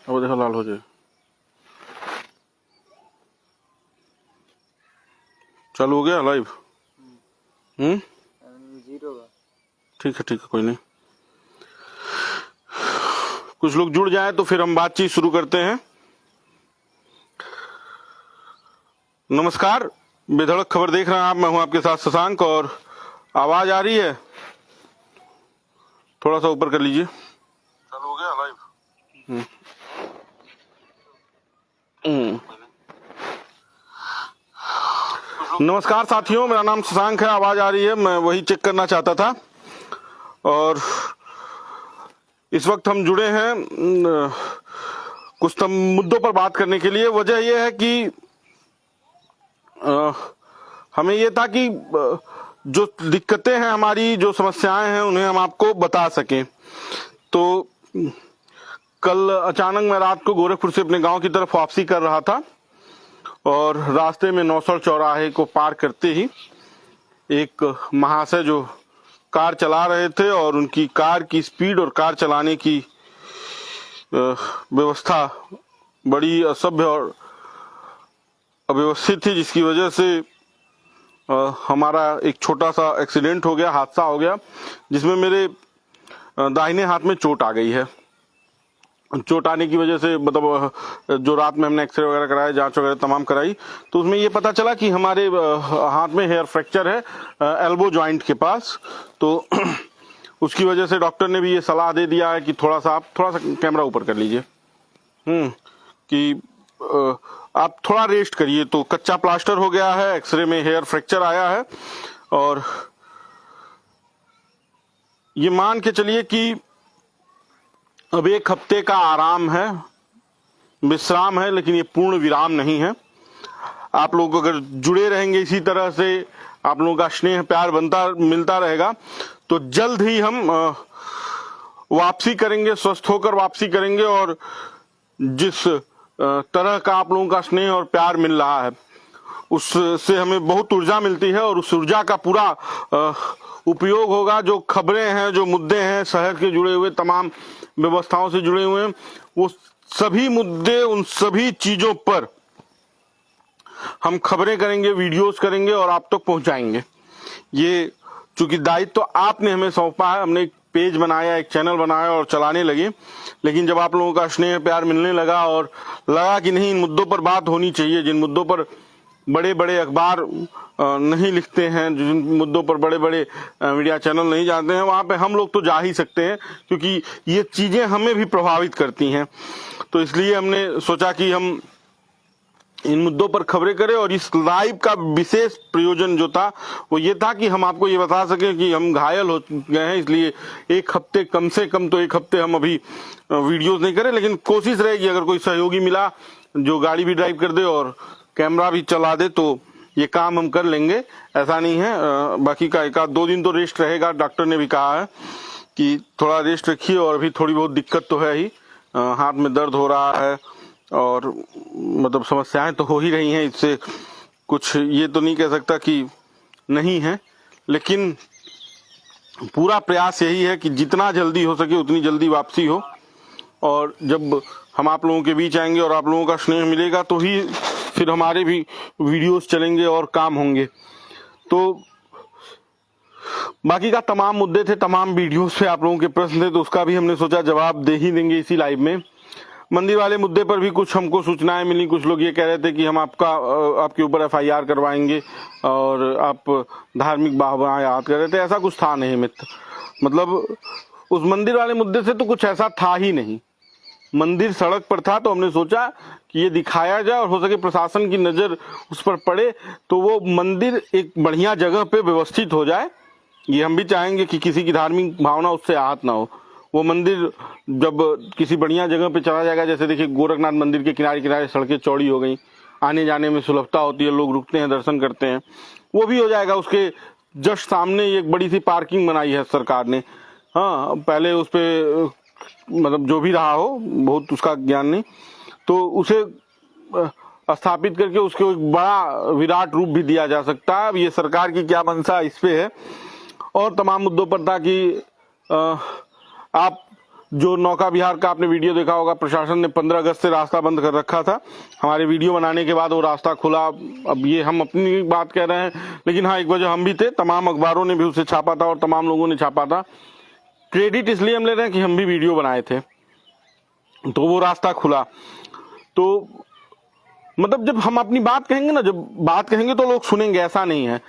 अब देखो लाल हो जाए। चालू हो गया लाइव। जीरो का। ठीक है कोई नहीं। कुछ लोग जुड़ जाए तो फिर हम बातचीत शुरू करते हैं। नमस्कार, बेधड़क खबर देख रहे हैं आप। मैं हूं आपके साथ शशांक। और आवाज आ रही है? थोड़ा सा ऊपर कर लीजिए। चालू हो गया लाइव। नमस्कार साथियों, मेरा नाम शशांक है। आवाज आ रही है? मैं वही चेक करना चाहता था। और इस वक्त हम जुड़े हैं कुछ मुद्दों पर बात करने के लिए। वजह यह है कि हमें यह था कि जो दिक्कतें हैं हमारी, जो समस्याएं हैं, उन्हें हम आपको बता सकें। तो कल अचानक मैं रात को गोरखपुर से अपने गांव की तरफ वापसी कर रहा था और रास्ते में नौसड़ चौराहे को पार करते ही एक महाशय जो कार चला रहे थे और उनकी कार की स्पीड और कार चलाने की व्यवस्था बड़ी असभ्य और अव्यवस्थित थी, जिसकी वजह से हमारा एक छोटा सा एक्सीडेंट हो गया, हादसा हो गया, जिसमें मेरे दाहिने हाथ में चोट आ गई है। चोट आने की वजह से मतलब जो रात में हमने एक्सरे वगैरह कराया, जांच वगैरह तमाम कराई, तो उसमें ये पता चला कि हमारे हाथ में हेयर फ्रैक्चर है एल्बो जॉइंट के पास। तो उसकी वजह से डॉक्टर ने भी ये सलाह दे दिया है कि थोड़ा सा कैमरा ऊपर कर लीजिए, कि आप थोड़ा रेस्ट करिए। तो कच्चा प्लास्टर हो गया है, एक्सरे में हेयर फ्रैक्चर आया है, और ये मान के चलिए कि अब 1 हफ्ते का आराम है, विश्राम है, लेकिन ये पूर्ण विराम नहीं है। आप लोग अगर जुड़े रहेंगे इसी तरह से, आप लोगों का स्नेह प्यार मिलता रहेगा, तो जल्द ही हम वापसी करेंगे, स्वस्थ होकर वापसी करेंगे। और जिस तरह का आप लोगों का स्नेह और प्यार मिल रहा है, उससे हमें बहुत ऊर्जा मिलती है, और उस ऊर्जा का पूरा उपयोग होगा। जो खबरें हैं, जो मुद्दे हैं, शहर के जुड़े हुए तमाम व्यवस्थाओं से जुड़े हुए हैं, वो सभी मुद्दे, उन सभी चीजों पर हम खबरें करेंगे, वीडियोस करेंगे और आप तक पहुंचाएंगे। ये चूंकि दायित्व तो आपने हमें सौंपा है, हमने एक पेज बनाया, एक चैनल बनाया और चलाने लगे। लेकिन जब आप लोगों का स्नेह प्यार मिलने लगा और लगा कि नहीं, इन मुद्दों पर बात होनी चाहिए, जिन मुद्दों पर बड़े बड़े अखबार नहीं लिखते हैं, जिन मुद्दों पर बड़े बड़े मीडिया चैनल नहीं जाते हैं, वहां पे हम लोग तो जा ही सकते हैं, क्योंकि ये चीजें हमें भी प्रभावित करती हैं। तो इसलिए हमने सोचा कि हम इन मुद्दों पर खबरें करें। और इस लाइव का विशेष प्रयोजन जो था वो ये था कि हम आपको ये बता सकें कि हम घायल हो गए हैं, इसलिए 1 हफ्ते, कम से कम तो 1 हफ्ते हम अभी वीडियोस नहीं करें। लेकिन कोशिश रहेगी, अगर कोई सहयोगी मिला जो गाड़ी भी ड्राइव कर दे और कैमरा भी चला दे, तो ये काम हम कर लेंगे, ऐसा नहीं है। बाकी का 1-2 दिन तो रेस्ट रहेगा। डॉक्टर ने भी कहा है कि थोड़ा रेस्ट रखिए, और अभी थोड़ी बहुत दिक्कत तो है ही, हाथ में दर्द हो रहा है और मतलब समस्याएं तो हो ही रही हैं। इससे कुछ ये तो नहीं कह सकता कि नहीं है, लेकिन पूरा प्रयास यही है कि जितना जल्दी हो सके उतनी जल्दी वापसी हो। और जब हम आप लोगों के बीच आएंगे और आप लोगों का स्नेह मिलेगा, तो ही फिर हमारे भी वीडियोस चलेंगे और काम होंगे। तो बाकी का तमाम मुद्दे थे, तमाम वीडियोस पे आप लोगों के प्रश्न थे, तो उसका भी हमने सोचा जवाब दे ही देंगे इसी लाइव में। मंदिर वाले मुद्दे पर भी कुछ हमको सूचनाएं मिली। कुछ लोग ये कह रहे थे कि हम आपके ऊपर FIR करवाएंगे और आप धार्मिक बाहवाह याद कर रहे थे। ऐसा कुछ था नहीं मित्र। मतलब उस मंदिर वाले मुद्दे से तो कुछ ऐसा था ही नहीं। मंदिर सड़क पर था, तो हमने सोचा कि ये दिखाया जाए और हो सके प्रशासन की नजर उस पर पड़े, तो वो मंदिर एक बढ़िया जगह पे व्यवस्थित हो जाए। ये हम भी चाहेंगे कि किसी की धार्मिक भावना उससे आहत ना हो। वो मंदिर जब किसी बढ़िया जगह पे चला जाएगा, जैसे देखिए गोरखनाथ मंदिर के किनारे किनारे सड़कें चौड़ी हो गई, आने जाने में सुलभता होती है, लोग रुकते हैं, दर्शन करते हैं, वो भी हो जाएगा। उसके जस्ट सामने एक बड़ी सी पार्किंग बनाई है सरकार ने। हाँ, पहले उस पे मतलब जो भी रहा हो, बहुत उसका ज्ञान नहीं, तो उसे स्थापित करके उसको एक बड़ा विराट रूप भी दिया जा सकता है। अब ये सरकार की क्या मंशा इस पे है। और तमाम मुद्दों पर था कि आप जो नौका विहार का आपने वीडियो देखा होगा, प्रशासन ने 15 अगस्त से रास्ता बंद कर रखा था। हमारे वीडियो बनाने के बाद वो रास्ता खुला। अब ये हम अपनी बात कह रहे हैं, लेकिन हाँ, एक वजह हम भी थे, तमाम अखबारों ने भी उसे छापा था और तमाम लोगों ने छापा था। क्रेडिट इसलिए हम ले रहे हैं कि हम भी वीडियो बनाए थे, तो वो रास्ता खुला। तो मतलब जब हम अपनी बात कहेंगे ना, जब बात कहेंगे तो लोग सुनेंगे, ऐसा नहीं है।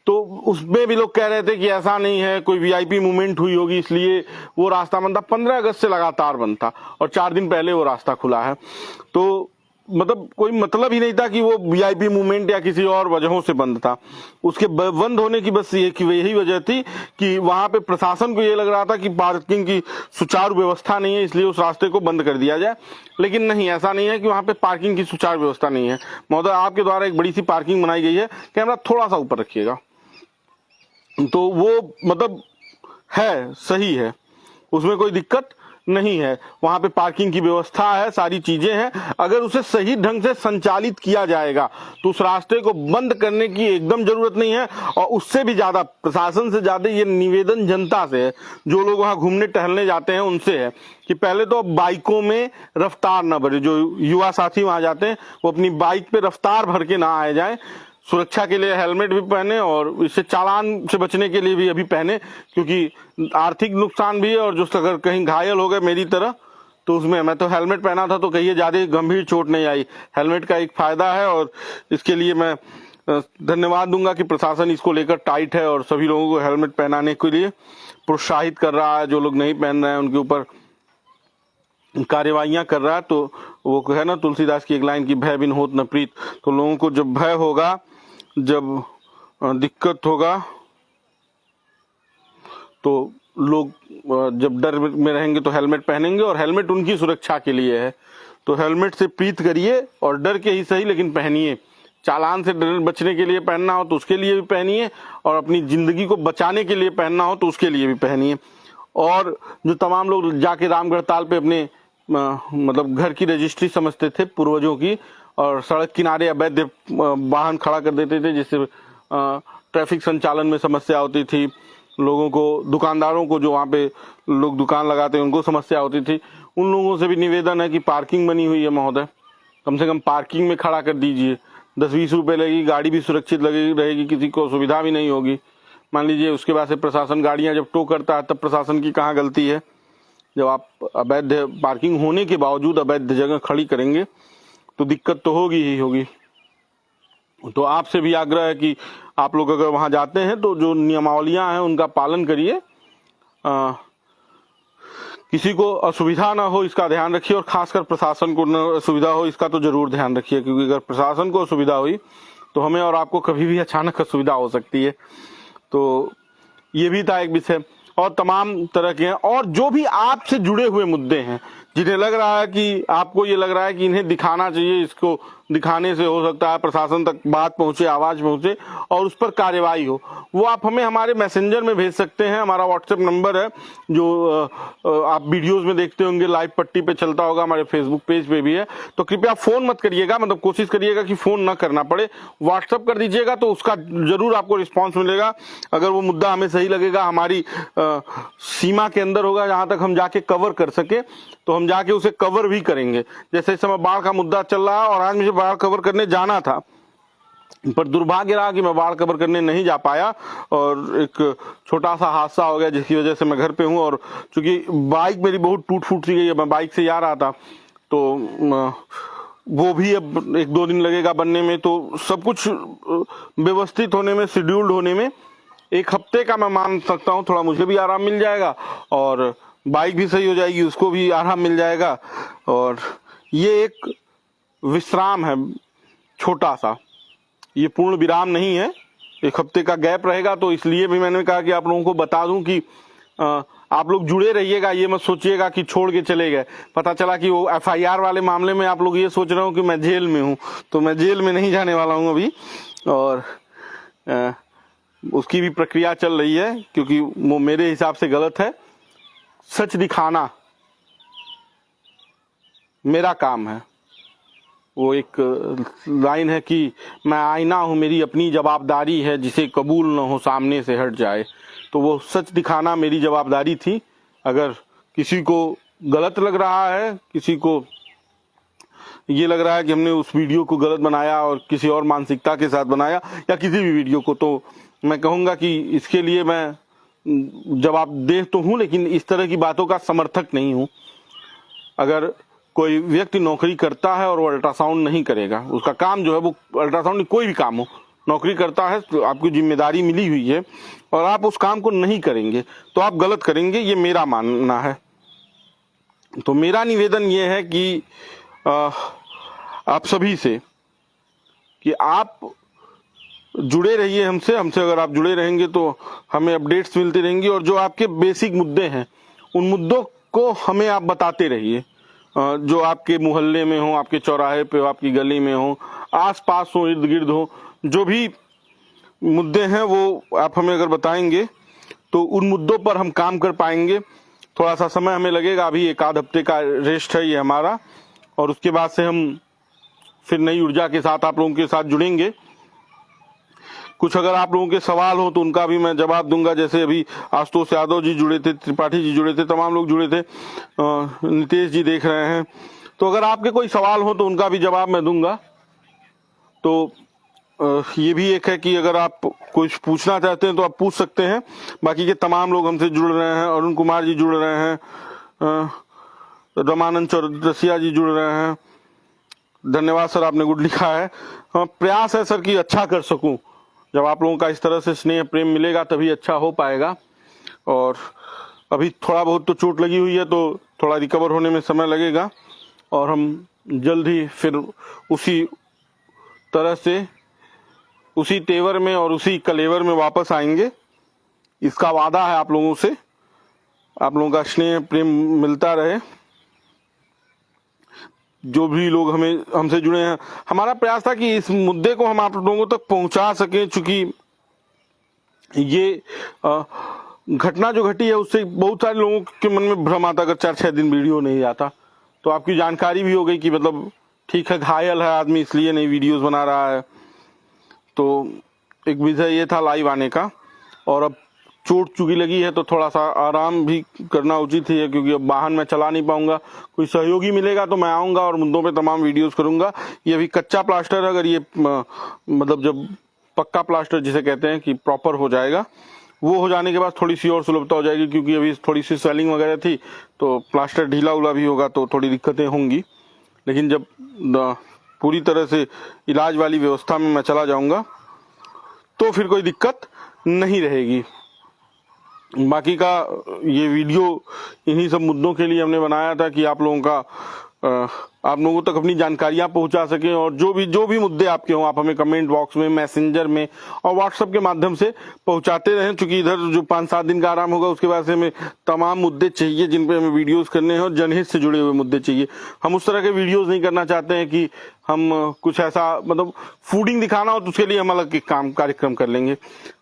तो उसमें भी लोग कह रहे थे कि ऐसा नहीं है, कोई वीआईपी मूवमेंट हुई होगी इसलिए वो रास्ता बंद था। 15 अगस्त से लगातार बंद था और 4 दिन पहले वो रास्ता खुला है। तो मतलब कोई मतलब ही नहीं था कि वो वीआईपी मूवमेंट या किसी और वजहों से बंद था। उसके बंद होने की बस यही वजह थी कि वहां पे प्रशासन को ये लग रहा था कि पार्किंग की सुचारू व्यवस्था नहीं है, इसलिए उस रास्ते को बंद कर दिया जाए। लेकिन नहीं, ऐसा नहीं है कि वहां पे पार्किंग की सुचारू व्यवस्था नहीं है। महोदय, आपके द्वारा एक बड़ी सी पार्किंग बनाई गई है, कैमरा थोड़ा सा ऊपर रखिएगा। तो वो मतलब है, सही है, उसमें कोई दिक्कत नहीं है। वहां पे पार्किंग की व्यवस्था है, सारी चीजें हैं। अगर उसे सही ढंग से संचालित किया जाएगा तो उस रास्ते को बंद करने की एकदम जरूरत नहीं है। और उससे भी ज्यादा, प्रशासन से ज्यादा ये निवेदन जनता से है, जो लोग वहां घूमने टहलने जाते हैं उनसे है कि पहले तो बाइकों में रफ्तार न बढ़े। जो युवा साथी वहां जाते हैं वो अपनी बाइक पे रफ्तार भर के ना आए जाए। सुरक्षा के लिए हेलमेट भी पहने और इससे चालान से बचने के लिए भी अभी पहने, क्योंकि आर्थिक नुकसान भी है। और जो अगर कहीं घायल हो गए मेरी तरह, तो उसमें, मैं तो हेलमेट पहना था तो कहिए ज्यादा गंभीर चोट नहीं आई। हेलमेट का एक फायदा है और इसके लिए मैं धन्यवाद दूंगा कि प्रशासन इसको लेकर टाइट है और सभी लोगों को हेलमेट पहनाने के लिए प्रोत्साहित कर रहा है। जो लोग नहीं पहन रहे हैं उनके ऊपर कार्यवाहियां कर रहा है। तो वो है ना तुलसीदास की एक लाइन की, भय बिन होत न प्रीत। तो लोगों को जब भय होगा, जब दिक्कत होगा, तो लोग जब डर में रहेंगे तो हेलमेट पहनेंगे। और हेलमेट उनकी सुरक्षा के लिए है, तो हेलमेट से प्रीत करिए और डर के ही सही लेकिन पहनिए। चालान से डर बचने के लिए पहनना हो तो उसके लिए भी पहनिए, और अपनी जिंदगी को बचाने के लिए पहनना हो तो उसके लिए भी पहनिए। और जो तमाम लोग जाके रामगढ़ ताल पे अपने मतलब घर की रजिस्ट्री समझते थे पूर्वजों की, और सड़क किनारे अवैध वाहन खड़ा कर देते थे, जिससे ट्रैफिक संचालन में समस्या होती थी लोगों को, दुकानदारों को, जो वहाँ पे लोग दुकान लगाते हैं उनको समस्या होती थी। उन लोगों से भी निवेदन है कि पार्किंग बनी हुई है महोदय, कम से कम पार्किंग में खड़ा कर दीजिए। 10-20 रुपए लगेगी, गाड़ी भी सुरक्षित लगेगी रहेगी, किसी को असुविधा भी नहीं होगी। मान लीजिए उसके बाद से प्रशासन गाड़ियां जब टो करता है तब प्रशासन की कहाँ गलती है? जब आप अवैध पार्किंग होने के बावजूद अवैध जगह खड़ी करेंगे तो दिक्कत तो होगी ही होगी। तो आपसे भी आग्रह है कि आप लोग अगर वहां जाते हैं तो जो नियमावलियां हैं उनका पालन करिए, किसी को असुविधा ना हो इसका ध्यान रखिए, और खासकर प्रशासन को न असुविधा हो इसका तो जरूर ध्यान रखिए, क्योंकि अगर प्रशासन को असुविधा हुई तो हमें और आपको कभी भी अचानक असुविधा हो सकती है। तो ये भी था एक विषय, और तमाम तरह के हैं। और जो भी आपसे जुड़े हुए मुद्दे हैं, जिन्हें लग रहा है कि आपको ये लग रहा है कि इन्हें दिखाना चाहिए, इसको दिखाने से हो सकता है प्रशासन तक बात पहुंचे, आवाज पहुंचे और उस पर कार्यवाही हो, वो आप हमें हमारे मैसेंजर में भेज सकते हैं। हमारा व्हाट्सएप नंबर है जो आप वीडियोस में देखते होंगे, लाइव पट्टी पे चलता होगा, हमारे फेसबुक पेज पे भी है। तो कृपया फोन मत करिएगा, मतलब कोशिश करिएगा कि फोन ना करना पड़े, व्हाट्सएप कर दीजिएगा तो उसका जरूर आपको रिस्पॉन्स मिलेगा। अगर वो मुद्दा हमें सही लगेगा, हमारी सीमा के अंदर होगा, जहां तक हम जाके कवर कर सके तो हम जाके उसे कवर भी करेंगे। जैसे इस समय बाढ़ का मुद्दा चल रहा है और आज मुझे बाढ़ कवर करने जाना था, पर दुर्भाग्य रहा कि मैं बाढ़ कवर करने नहीं जा पाया और एक छोटा सा हादसा हो गया जिसकी वजह से मैं घर पे हूं। और चूंकि बाइक मेरी बहुत टूट फूट सी गई है, मैं बाइक से जा रहा था, तो वो भी अब 1-2 दिन लगेगा बनने में। तो सब कुछ व्यवस्थित होने में, शेड्यूल्ड होने में 1 हफ्ते का मैं मान सकता हूँ। थोड़ा मुझे भी आराम मिल जाएगा और बाइक भी सही हो जाएगी, उसको भी आराम मिल जाएगा। और ये एक विश्राम है छोटा सा, ये पूर्ण विराम नहीं है। 1 हफ्ते का गैप रहेगा, तो इसलिए भी मैंने कहा कि आप लोगों को बता दूं कि आप लोग जुड़े रहिएगा। ये मत सोचिएगा कि छोड़ के चले गए। पता चला कि वो FIR वाले मामले में आप लोग ये सोच रहे हो कि मैं जेल में हूं, तो मैं जेल में नहीं जाने वाला हूं अभी, और उसकी भी प्रक्रिया चल रही है, क्योंकि वो मेरे हिसाब से गलत है। सच दिखाना मेरा काम है। वो एक लाइन है कि मैं आईना हूं, मेरी अपनी जवाबदारी है, जिसे कबूल न हो सामने से हट जाए। तो वो सच दिखाना मेरी जवाबदारी थी। अगर किसी को गलत लग रहा है, किसी को ये लग रहा है कि हमने उस वीडियो को गलत बनाया और किसी और मानसिकता के साथ बनाया या किसी भी वीडियो को, तो मैं कहूँगा कि इसके लिए मैं जवाबदेह तो हूँ, लेकिन इस तरह की बातों का समर्थक नहीं हूँ। अगर कोई व्यक्ति नौकरी करता है और वो अल्ट्रासाउंड नहीं करेगा, उसका काम जो है वो अल्ट्रासाउंड कोई भी काम हो, नौकरी करता है तो आपकी जिम्मेदारी मिली हुई है और आप उस काम को नहीं करेंगे तो आप गलत करेंगे, ये मेरा मानना है। तो मेरा निवेदन ये है कि आप सभी से कि आप जुड़े रहिए हमसे अगर आप जुड़े रहेंगे तो हमें अपडेट्स मिलते रहेंगी, और जो आपके बेसिक मुद्दे हैं उन मुद्दों को हमें आप बताते रहिए, जो आपके मोहल्ले में हो, आपके चौराहे पे हो, आपकी गली में हो, आस पास हो, इर्द गिर्द हो, जो भी मुद्दे हैं वो आप हमें अगर बताएंगे तो उन मुद्दों पर हम काम कर पाएंगे। थोड़ा सा समय हमें लगेगा, अभी एक आध हफ्ते का रेस्ट है ये हमारा, और उसके बाद से हम फिर नई ऊर्जा के साथ आप लोगों के साथ जुड़ेंगे। कुछ अगर आप लोगों के सवाल हो तो उनका भी मैं जवाब दूंगा, जैसे अभी आशुतोष यादव जी जुड़े थे, त्रिपाठी जी जुड़े थे, तमाम लोग जुड़े थे, नितेश जी देख रहे हैं, तो अगर आपके कोई सवाल हो तो उनका भी जवाब मैं दूंगा। तो ये भी एक है कि अगर आप कुछ पूछना चाहते हैं तो आप पूछ सकते हैं। बाकी के तमाम लोग हमसे जुड़ रहे हैं, अरुण कुमार जी जुड़ रहे हैं, रमानंद चौरसिया जी जुड़ रहे हैं, धन्यवाद सर, आपने गुड लिखा है। प्रयास है सर कि अच्छा कर सकूं, जब आप लोगों का इस तरह से स्नेह प्रेम मिलेगा तभी अच्छा हो पाएगा। और अभी थोड़ा बहुत तो चोट लगी हुई है तो थोड़ा रिकवर होने में समय लगेगा, और हम जल्द ही फिर उसी तरह से, उसी तेवर में और उसी कलेवर में वापस आएंगे, इसका वादा है आप लोगों से। आप लोगों का स्नेह प्रेम मिलता रहे, जो भी लोग हमसे जुड़े हैं। हमारा प्रयास था कि इस मुद्दे को हम आप लोगों तक पहुंचा सकें, चूंकि ये घटना जो घटी है उससे बहुत सारे लोगों के मन में भ्रम आता, अगर 4-6 दिन वीडियो नहीं आता तो आपकी जानकारी भी हो गई कि मतलब ठीक है, घायल है आदमी इसलिए नहीं वीडियोस बना रहा है। तो एक विषय ये था लाइव आने का, और अब चोट चुकी लगी है तो थोड़ा सा आराम भी करना उचित ही है, क्योंकि अब वाहन में चला नहीं पाऊंगा। कोई सहयोगी मिलेगा तो मैं आऊंगा और मुद्दों पे तमाम वीडियोस करूंगा। ये अभी कच्चा प्लास्टर है, अगर ये मतलब जब पक्का प्लास्टर जिसे कहते हैं कि प्रॉपर हो जाएगा, वो हो जाने के बाद थोड़ी सी और सुलभता हो जाएगी, क्योंकि अभी थोड़ी सी स्वेलिंग वगैरह थी तो प्लास्टर ढीला उला भी होगा तो थोड़ी दिक्कतें होंगी। लेकिन जब पूरी तरह से इलाज वाली व्यवस्था में मैं चला जाऊंगा तो फिर कोई दिक्कत नहीं रहेगी। बाकी का ये वीडियो इन्हीं सब मुद्दों के लिए हमने बनाया था कि आप लोगों का आप लोगों तक अपनी जानकारियां पहुंचा सकें, और जो भी मुद्दे आपके हों आप हमें कमेंट बॉक्स में, मैसेंजर में और व्हाट्सएप के माध्यम से पहुंचाते रहें। क्योंकि इधर जो 5-7 दिन का आराम होगा उसके बाद से हमें तमाम मुद्दे चाहिए जिन पे हमें वीडियोस करने हैं, और जनहित से जुड़े हुए मुद्दे चाहिए। हम उस तरह के वीडियोस नहीं करना चाहते हैं कि हम कुछ ऐसा मतलब फूडिंग दिखाना हो तो उसके लिए हम अलग एक कार्यक्रम कर लेंगे।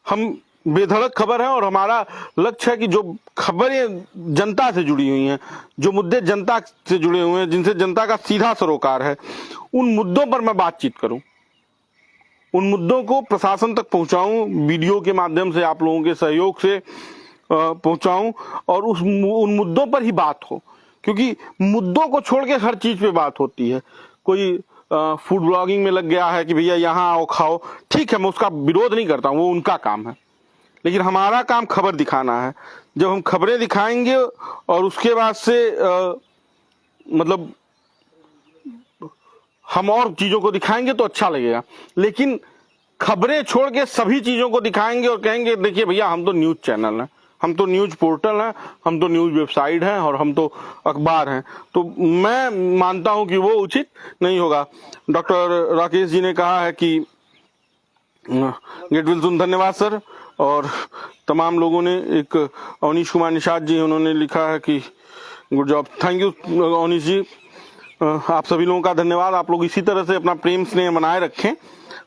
हम बेधड़क खबर है, और हमारा लक्ष्य है कि जो खबरें जनता से जुड़ी हुई हैं, जो मुद्दे जनता से जुड़े हुए हैं, जिनसे जनता का सीधा सरोकार है, उन मुद्दों पर मैं बातचीत करूं, उन मुद्दों को प्रशासन तक पहुंचाऊं, वीडियो के माध्यम से आप लोगों के सहयोग से पहुंचाऊं, और उन मुद्दों पर ही बात हो। क्योंकि मुद्दों को छोड़ के हर चीज पे बात होती है। कोई फूड ब्लॉगिंग में लग गया है कि भैया यहाँ आओ खाओ, ठीक है, मैं उसका विरोध नहीं करता हूं, वो उनका काम है, लेकिन हमारा काम खबर दिखाना है। जब हम खबरें दिखाएंगे और उसके बाद से मतलब हम और चीजों को दिखाएंगे तो अच्छा लगेगा, लेकिन खबरें छोड़ के सभी चीजों को दिखाएंगे और कहेंगे देखिए भैया हम तो न्यूज चैनल हैं, हम तो न्यूज पोर्टल हैं, हम तो न्यूज वेबसाइट हैं, और हम तो अखबार हैं, तो मैं मानता हूं कि वो उचित नहीं होगा। डॉक्टर राकेश जी ने कहा है कि गेट विल सून, धन्यवाद सर। और तमाम लोगों ने, एक अवनीश कुमार निषाद जी उन्होंने लिखा है कि good job, thank you Avneesh ji, आप सभी लोगों का धन्यवाद। आप लोग इसी तरह से अपना प्रेम स्नेह बनाए रखें।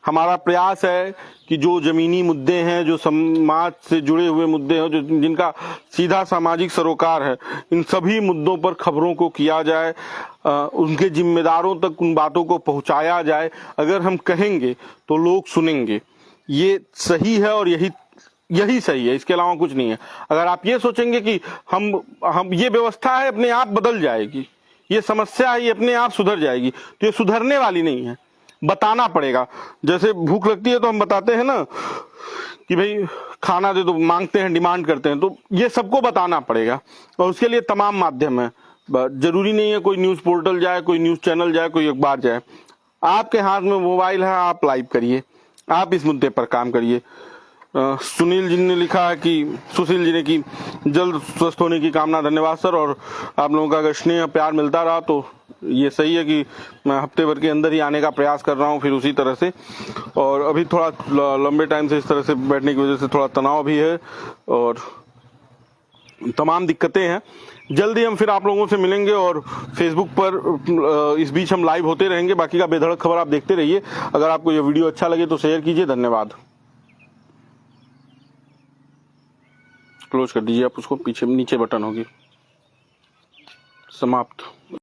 हमारा प्रयास है कि जो जमीनी मुद्दे हैं, जो समाज से जुड़े हुए मुद्दे हैं, जो जिनका सीधा सामाजिक सरोकार है, इन सभी मुद्दों पर खबरों को किया जाए, उनके जिम्मेदारों तक उन बातों को पहुंचाया जाए। अगर हम कहेंगे तो लोग सुनेंगे, ये सही है और यही सही है, इसके अलावा कुछ नहीं है। अगर आप ये सोचेंगे कि हम ये व्यवस्था है अपने आप बदल जाएगी, ये समस्या है ये अपने आप सुधर जाएगी, तो ये सुधरने वाली नहीं है, बताना पड़ेगा। जैसे भूख लगती है तो हम बताते हैं ना कि भाई खाना दे दो, मांगते हैं, डिमांड करते हैं, तो ये सबको बताना पड़ेगा और उसके लिए तमाम माध्यम है। जरूरी नहीं है कोई न्यूज पोर्टल जाए, कोई न्यूज चैनल जाए, कोई अखबार जाए, आपके हाथ में मोबाइल है, आप लाइव करिए, आप इस मुद्दे पर काम करिए। सुनील जी ने लिखा है कि सुशील जी ने कि जल्द स्वस्थ होने की कामना, धन्यवाद सर। और आप लोगों का अगर स्नेह प्यार मिलता रहा तो ये सही है कि मैं हफ्ते भर के अंदर ही आने का प्रयास कर रहा हूँ फिर उसी तरह से। और अभी थोड़ा लंबे टाइम से इस तरह से बैठने की वजह से थोड़ा तनाव भी है और तमाम दिक्कतें हैं। जल्दी हम फिर आप लोगों से मिलेंगे और फेसबुक पर इस बीच हम लाइव होते रहेंगे। बाकी का बेधड़क खबर आप देखते रहिए। अगर आपको ये वीडियो अच्छा लगे तो शेयर कीजिए। धन्यवाद। क्लोज कर दीजिए आप उसको, पीछे नीचे बटन होगी। समाप्त।